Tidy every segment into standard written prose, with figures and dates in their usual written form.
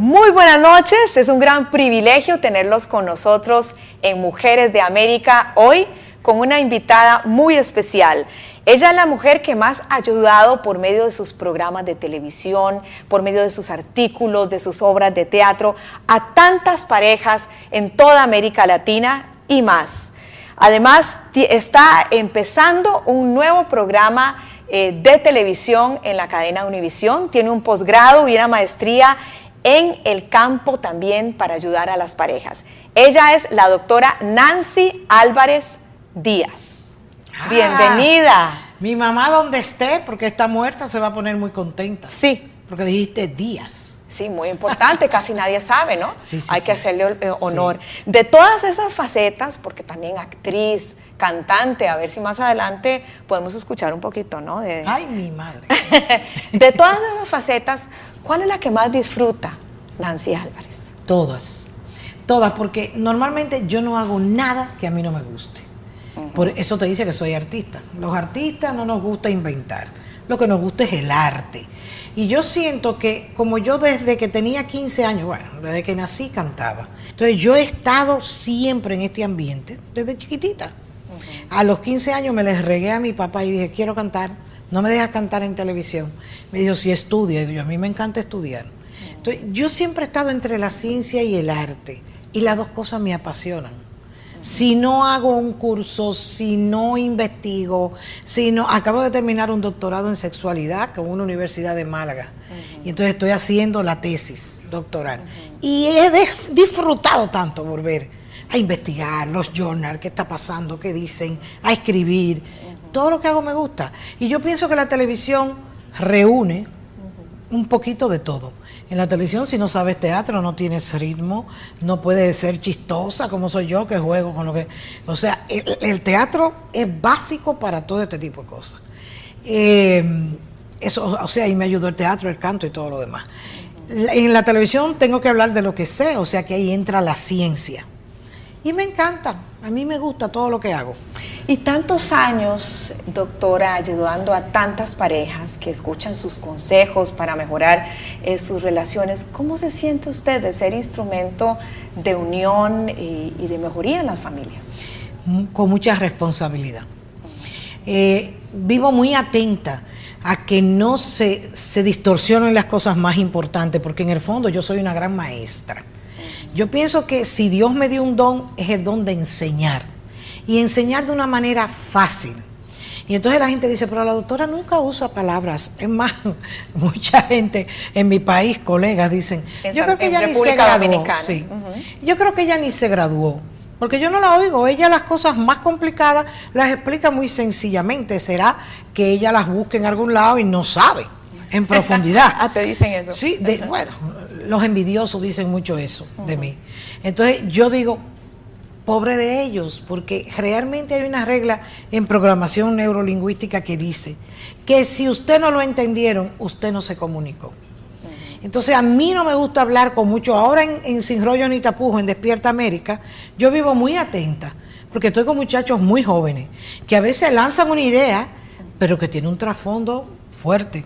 Muy buenas noches, es un gran privilegio tenerlos con nosotros en Mujeres de América hoy con una invitada muy especial. Ella es la mujer que más ha ayudado por medio de sus programas de televisión, por medio de sus artículos, de sus obras de teatro, a tantas parejas en toda América Latina y más. Además, está empezando un nuevo programa de televisión en la cadena Univisión, tiene un posgrado y una maestría en el campo también para ayudar a las parejas. Ella es la doctora Nancy Álvarez Díaz. Bienvenida. Mi mamá donde esté, porque está muerta, se va a poner muy contenta. Sí. Porque dijiste Díaz. Sí, muy importante, casi nadie sabe, ¿no? Sí, Hay que hacerle honor. Sí. De todas esas facetas, porque también actriz, cantante, a ver si más adelante podemos escuchar un poquito, ¿no? Ay, mi madre. De todas esas facetas, ¿cuál es la que más disfruta Nancy Álvarez? Todas, porque normalmente yo no hago nada que a mí no me guste. Por eso te dice que soy artista. Los artistas no nos gusta inventar, lo que nos gusta es el arte. Y yo siento que como yo desde que tenía 15 años, bueno, desde que nací cantaba. Entonces yo he estado siempre en este ambiente desde chiquitita. A los 15 años me les regué a mi papá y dije, quiero cantar. No me dejas cantar en televisión. Me dijo, si estudia. Y yo, a mí me encanta estudiar. Entonces, yo siempre he estado entre la ciencia y el arte. Y las dos cosas me apasionan. Si no hago un curso, si no investigo, acabo de terminar un doctorado en sexualidad con una universidad de Málaga. Y entonces estoy haciendo la tesis doctoral. Y he disfrutado tanto volver a investigar los journals, qué está pasando, qué dicen, a escribir. Todo lo que hago me gusta. Y yo pienso que la televisión reúne un poquito de todo. En la televisión, si no sabes teatro, no tienes ritmo, no puedes ser chistosa como soy yo, que juego con lo que... O sea, el teatro es básico para todo este tipo de cosas. Eso, o sea, y me ayudó el teatro, el canto y todo lo demás. En la televisión tengo que hablar de lo que sé, o sea que ahí entra la ciencia. Y me encanta, a mí me gusta todo lo que hago. Y tantos años, doctora, ayudando a tantas parejas que escuchan sus consejos para mejorar sus relaciones, ¿cómo se siente usted de ser instrumento de unión y de mejoría en las familias? Con mucha responsabilidad. Vivo muy atenta a que no se distorsionen las cosas más importantes, porque en el fondo yo soy una gran maestra. Yo pienso que si Dios me dio un don, es el don de enseñar. Y enseñar de una manera fácil. Y entonces la gente dice, pero la doctora nunca usa palabras. Es más, mucha gente en mi país, colegas, dicen, yo creo que ella ni se graduó. Sí. Yo creo que ella ni se graduó. Porque yo no la oigo. Ella las cosas más complicadas las explica muy sencillamente. ¿Será que ella las busca en algún lado y no sabe en profundidad? Ah, te dicen eso. Sí, bueno, los envidiosos dicen mucho eso de mí. Entonces yo digo, pobre de ellos, porque realmente hay una regla en programación neurolingüística que dice que si usted no lo entendieron, usted no se comunicó. Entonces a mí no me gusta hablar con mucho. Ahora en Sin Rollo ni Tapujos, en Despierta América, yo vivo muy atenta, porque estoy con muchachos muy jóvenes, que a veces lanzan una idea, pero que tiene un trasfondo fuerte.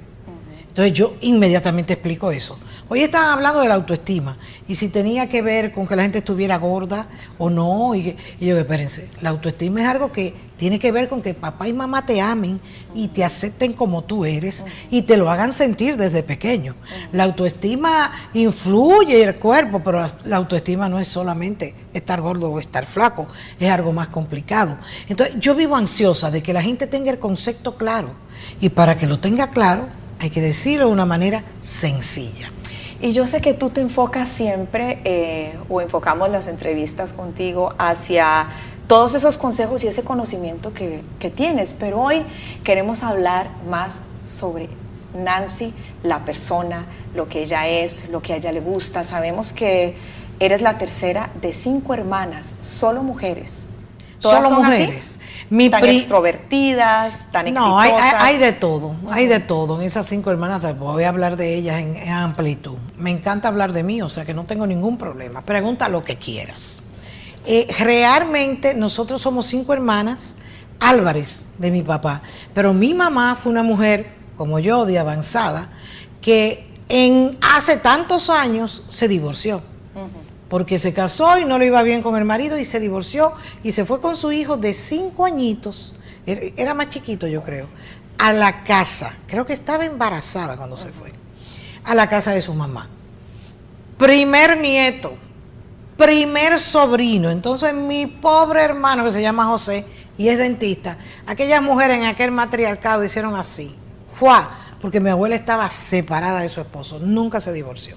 Entonces yo inmediatamente explico eso. Hoy estaban hablando de la autoestima y si tenía que ver con que la gente estuviera gorda o no. Y yo, espérense, la autoestima es algo que tiene que ver con que papá y mamá te amen y te acepten como tú eres y te lo hagan sentir desde pequeño. La autoestima influye en el cuerpo, pero la autoestima no es solamente estar gordo o estar flaco, es algo más complicado. Entonces yo vivo ansiosa de que la gente tenga el concepto claro y para que lo tenga claro hay que decirlo de una manera sencilla. Y yo sé que tú te enfocas siempre, o enfocamos las entrevistas contigo hacia todos esos consejos y ese conocimiento que tienes, pero hoy queremos hablar más sobre Nancy, la persona, lo que ella es, lo que a ella le gusta. Sabemos que eres la tercera de 5 hermanas, solo mujeres. ¿Todas solo son mujeres? Así? Tan extrovertidas, tan exitosas. No, hay de todo, hay de todo. En esas 5 hermanas voy a hablar de ellas en amplitud. Me encanta hablar de mí, o sea que no tengo ningún problema. Pregunta lo que quieras. Realmente nosotros somos 5 hermanas Álvarez de mi papá, pero mi mamá fue una mujer, como yo, de avanzada, que hace tantos años se divorció. Porque se casó y no le iba bien con el marido y se divorció y se fue con su hijo de 5 añitos, era más chiquito yo creo, a la casa, creo que estaba embarazada cuando se fue, a la casa de su mamá. Primer nieto, primer sobrino, entonces mi pobre hermano que se llama José y es dentista, aquellas mujeres en aquel matriarcado hicieron así, porque mi abuela estaba separada de su esposo, nunca se divorció.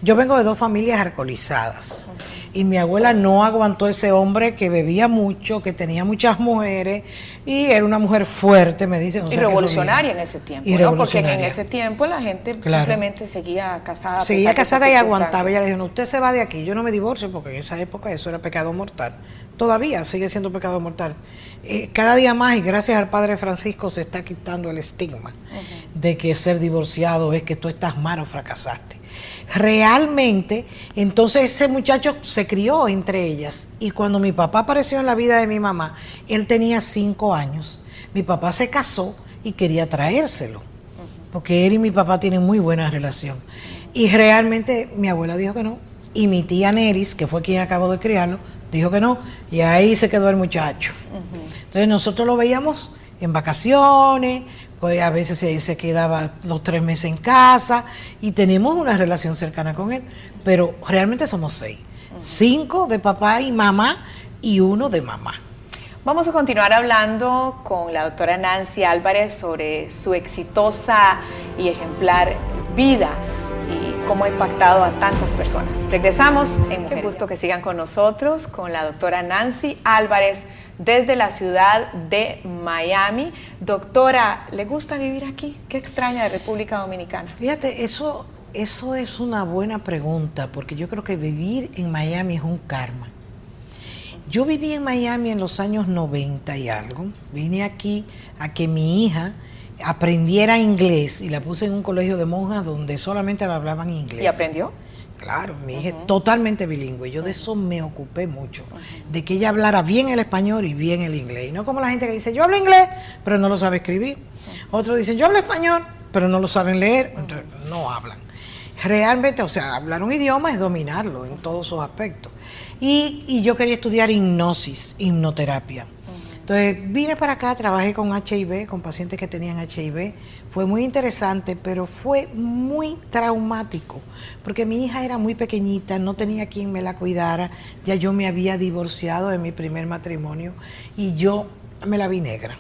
Yo vengo de 2 familias alcoholizadas y mi abuela no aguantó ese hombre que bebía mucho, que tenía muchas mujeres y era una mujer fuerte, me dicen. Y revolucionaria en ese tiempo, ¿no? Porque en ese tiempo la gente simplemente seguía casada. Seguía casada y aguantaba. Ella le dijo, no, usted se va de aquí, yo no me divorcio porque en esa época eso era pecado mortal. Todavía sigue siendo pecado mortal. Cada día más y gracias al Padre Francisco se está quitando el estigma de que ser divorciado es que tú estás mal o fracasaste. Realmente, entonces ese muchacho se crió entre ellas y cuando mi papá apareció en la vida de mi mamá, él tenía 5 años. Mi papá se casó y quería traérselo, porque él y mi papá tienen muy buena relación. Y realmente mi abuela dijo que no, y mi tía Neris, que fue quien acabó de criarlo, dijo que no, y ahí se quedó el muchacho. Entonces nosotros lo veíamos en vacaciones, pues a veces se quedaba los 3 meses en casa y tenemos una relación cercana con él, pero realmente somos 6. 5 de papá y mamá y 1 de mamá. Vamos a continuar hablando con la doctora Nancy Álvarez sobre su exitosa y ejemplar vida y cómo ha impactado a tantas personas. Regresamos en Mujeres. Qué gusto que sigan con nosotros, con la doctora Nancy Álvarez, desde la ciudad de Miami. Doctora, ¿le gusta vivir aquí? ¿Qué extraña de República Dominicana? Fíjate, eso es una buena pregunta, porque yo creo que vivir en Miami es un karma. Yo viví en Miami en los años 90 y algo. Vine aquí a que mi hija aprendiera inglés y la puse en un colegio de monjas donde solamente la hablaban inglés. ¿Y aprendió? Claro, mi hija es totalmente bilingüe. Yo de eso me ocupé mucho, de que ella hablara bien el español y bien el inglés. Y no como la gente que dice, yo hablo inglés, pero no lo sabe escribir. Otros dicen, yo hablo español, pero no lo saben leer, entonces no hablan. Realmente, o sea, hablar un idioma es dominarlo en todos sus aspectos. Y yo quería estudiar hipnosis, hipnoterapia. Entonces vine para acá, trabajé con HIV, con pacientes que tenían HIV. Fue muy interesante, pero fue muy traumático, porque mi hija era muy pequeñita, no tenía quien me la cuidara, ya yo me había divorciado de mi primer matrimonio y yo me la vi negra,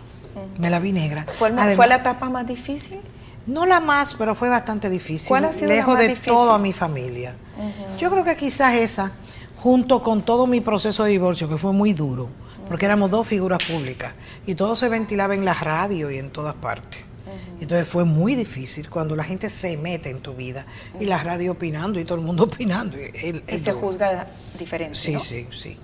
me la vi negra. ¿Fue la etapa más difícil? No la más, pero fue bastante difícil, ¿Cuál ha sido lejos la más de difícil? toda mi familia. Yo creo que quizás esa, junto con todo mi proceso de divorcio, que fue muy duro, porque éramos 2 figuras públicas y todo se ventilaba en la radio y en todas partes. Entonces fue muy difícil cuando la gente se mete en tu vida y la radio opinando y todo el mundo opinando. Y se juzga diferente, Sí, ¿no? sí.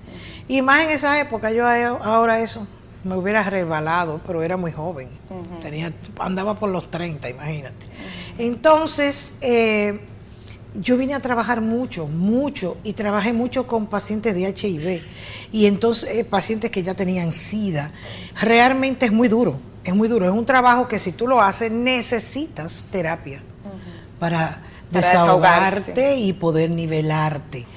Y más en esa época, yo ahora eso me hubiera resbalado, pero era muy joven. Andaba por los 30, imagínate. Entonces, yo vine a trabajar mucho, y trabajé mucho con pacientes de HIV. Y entonces, pacientes que ya tenían SIDA. Realmente es muy duro. Es muy duro, es un trabajo que si tú lo haces necesitas terapia para desahogarte y poder nivelarte.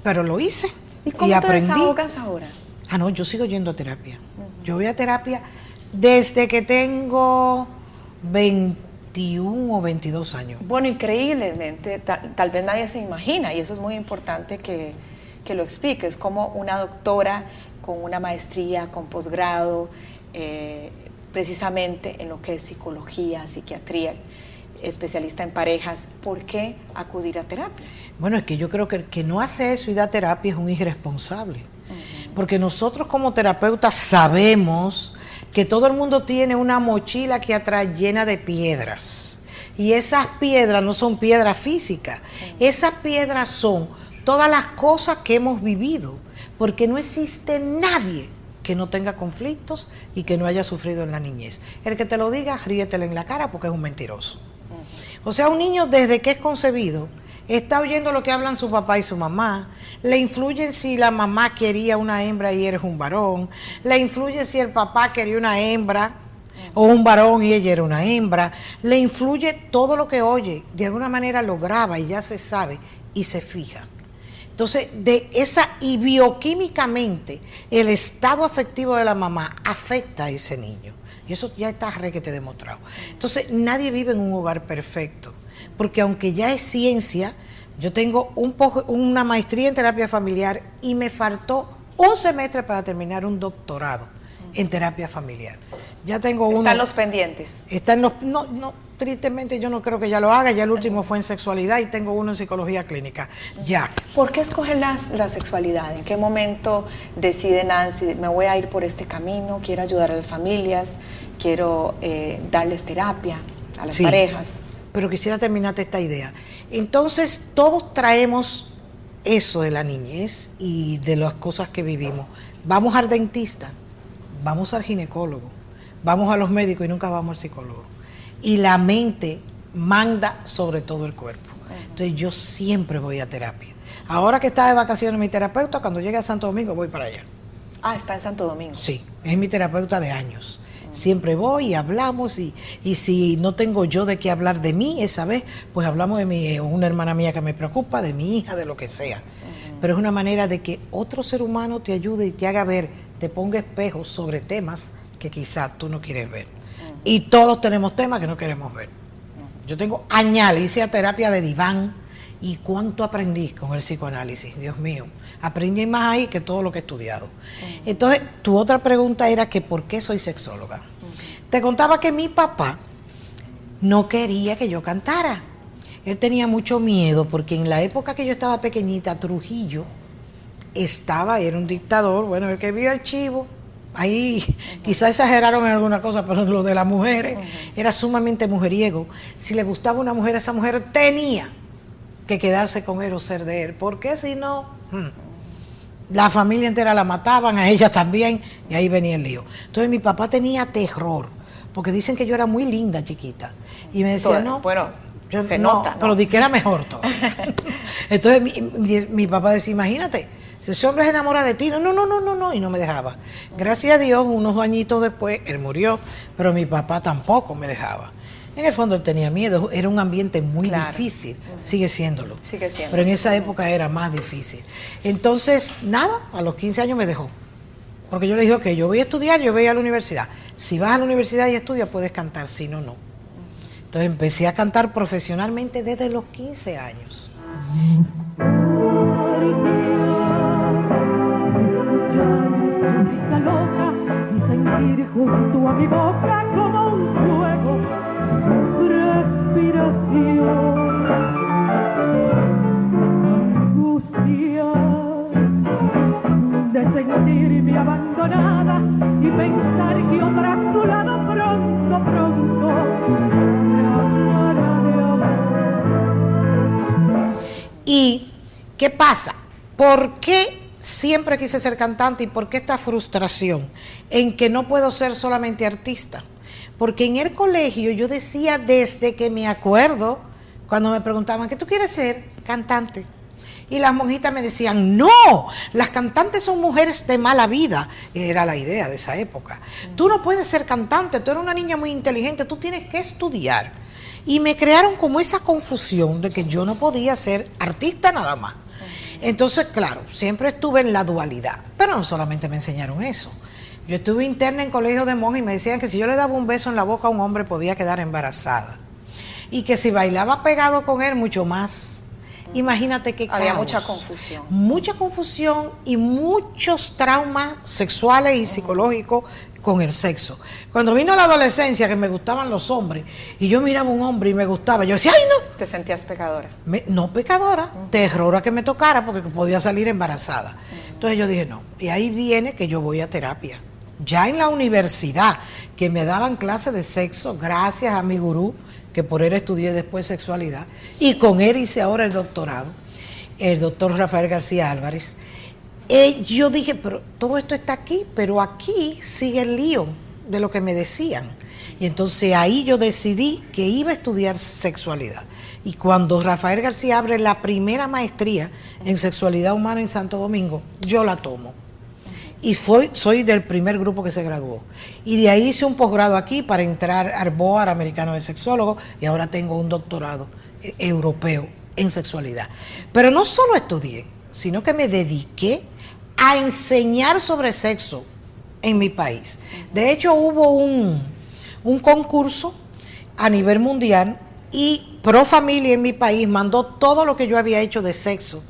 Pero lo hice ¿Y cómo aprendí. te desahogas ahora? No, yo sigo yendo a terapia. Yo voy a terapia desde que tengo 21 o 22 años. Bueno, increíblemente, tal vez nadie se imagina, y eso es muy importante que lo expliques, como una doctora con una maestría, con posgrado, precisamente en lo que es psicología, psiquiatría, especialista en parejas, ¿por qué acudir a terapia? Bueno, es que yo creo que el que no hace eso y da terapia es un irresponsable. Porque nosotros como terapeutas sabemos que todo el mundo tiene una mochila aquí atrás llena de piedras. Y esas piedras no son piedras físicas. Esas piedras son todas las cosas que hemos vivido. Porque no existe nadie que no tenga conflictos y que no haya sufrido en la niñez. El que te lo diga, ríetele en la cara porque es un mentiroso. O sea, un niño desde que es concebido está oyendo lo que hablan su papá y su mamá, le influyen si la mamá quería una hembra y eres un varón, le influye si el papá quería una hembra o un varón y ella era una hembra. Le influye todo lo que oye, de alguna manera lo graba y ya se sabe y se fija. Entonces, y bioquímicamente, el estado afectivo de la mamá afecta a ese niño. Y eso ya está requete demostrado. Entonces, nadie vive en un hogar perfecto, porque aunque ya es ciencia, yo tengo una maestría en terapia familiar y me faltó un semestre para terminar un doctorado en terapia familiar. Ya tengo uno. ¿Están los pendientes? No, tristemente yo no creo que ya lo haga. Ya el último fue en sexualidad y tengo uno en psicología clínica. Ya. ¿Por qué escogen la sexualidad? ¿En qué momento decide Nancy, me voy a ir por este camino, quiero ayudar a las familias, quiero darles terapia a las parejas? Pero quisiera terminarte esta idea. Entonces, todos traemos eso de la niñez y de las cosas que vivimos. Vamos al dentista, vamos al ginecólogo, vamos a los médicos y nunca vamos al psicólogo. Y la mente manda sobre todo el cuerpo. Entonces yo siempre voy a terapia. Ahora que está de vacaciones mi terapeuta, cuando llegue a Santo Domingo voy para allá. Ah, está en Santo Domingo. Sí, es mi terapeuta de años. Siempre voy y hablamos y si no tengo yo de qué hablar de mí esa vez, pues hablamos de una hermana mía que me preocupa, de mi hija, de lo que sea. Pero es una manera de que otro ser humano te ayude y te haga ver, te ponga espejos sobre temas que quizás tú no quieres ver. Y todos tenemos temas que no queremos ver. Yo tengo añales, hice terapia de diván y cuánto aprendí con el psicoanálisis, Dios mío. Aprendí más ahí que todo lo que he estudiado. Entonces, tu otra pregunta era que ¿por qué soy sexóloga? Te contaba que mi papá no quería que yo cantara. Él tenía mucho miedo porque en la época que yo estaba pequeñita, Trujillo era un dictador, bueno, el que vio el chivo, ahí quizás exageraron en alguna cosa, pero lo de las mujeres era sumamente mujeriego. Si le gustaba una mujer, esa mujer tenía que quedarse con él o ser de él, porque si no, la familia entera la mataban, a ella también, y ahí venía el lío. Entonces mi papá tenía terror, porque dicen que yo era muy linda chiquita, y me decía, no, bueno, se no, nota, ¿no? pero di que era mejor todo. Entonces mi papá decía, imagínate, si ese hombre se enamora de ti, no, y no me dejaba. Gracias a Dios, unos añitos después, él murió, pero mi papá tampoco me dejaba. En el fondo él tenía miedo, era un ambiente muy difícil, sigue siéndolo. Pero en esa época era más difícil. Entonces, nada, a los 15 años me dejó. Porque yo le dije, ok, yo voy a estudiar, yo voy a la universidad. Si vas a la universidad y estudias, puedes cantar, si no, no. Entonces empecé a cantar profesionalmente desde los 15 años. Sentir junto a mi boca como un fuego su respiración, angustia de sentirme abandonada y pensar que otra a su lado pronto me hablará de amor. ¿Y qué pasa? ¿Por qué siempre quise ser cantante y por qué esta frustración en que no puedo ser solamente artista? Porque en el colegio yo decía desde que me acuerdo, cuando me preguntaban, ¿qué tú quieres ser? Cantante. Y las monjitas me decían, no, las cantantes son mujeres de mala vida. Era la idea de esa época. Tú no puedes ser cantante, tú eres una niña muy inteligente, tú tienes que estudiar. Y me crearon como esa confusión de que yo no podía ser artista nada más. Entonces, claro, siempre estuve en la dualidad, pero no solamente me enseñaron eso. Yo estuve interna en colegio de monjas y me decían que si yo le daba un beso en la boca a un hombre podía quedar embarazada. Y que si bailaba pegado con él, mucho más. Imagínate qué caos. Había mucha confusión. Mucha confusión y muchos traumas sexuales y psicológicos con el sexo. Cuando vino la adolescencia, que me gustaban los hombres, y yo miraba a un hombre y me gustaba, yo decía, ¡ay, no! ¿Te sentías pecadora? No pecadora, terror a que me tocara porque podía salir embarazada. Entonces yo dije, no. Y ahí viene que yo voy a terapia. Ya en la universidad, que me daban clases de sexo, gracias a mi gurú, que por él estudié después sexualidad, y con él hice ahora el doctorado, el doctor Rafael García Álvarez. Yo dije, pero todo esto está aquí, pero aquí sigue el lío de lo que me decían. Y entonces ahí yo decidí que iba a estudiar sexualidad. Y cuando Rafael García abre la primera maestría en sexualidad humana en Santo Domingo, yo la tomo. y soy del primer grupo que se graduó. Y de ahí hice un posgrado aquí para entrar al BOAR, americano de sexólogo, y ahora tengo un doctorado europeo en sexualidad. Pero no solo estudié, sino que me dediqué a enseñar sobre sexo en mi país. De hecho, hubo un concurso a nivel mundial y Pro Familia en mi país mandó todo lo que yo había hecho de sexo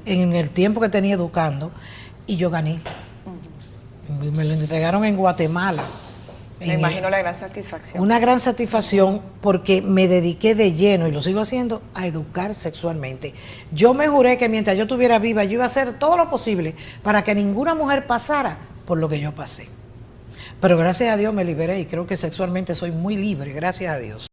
en el tiempo que tenía educando y yo gané. Me lo entregaron en Guatemala. Me imagino la gran satisfacción. Una gran satisfacción porque me dediqué de lleno, y lo sigo haciendo, a educar sexualmente. Yo me juré que mientras yo estuviera viva, yo iba a hacer todo lo posible para que ninguna mujer pasara por lo que yo pasé. Pero gracias a Dios me liberé y creo que sexualmente soy muy libre, gracias a Dios.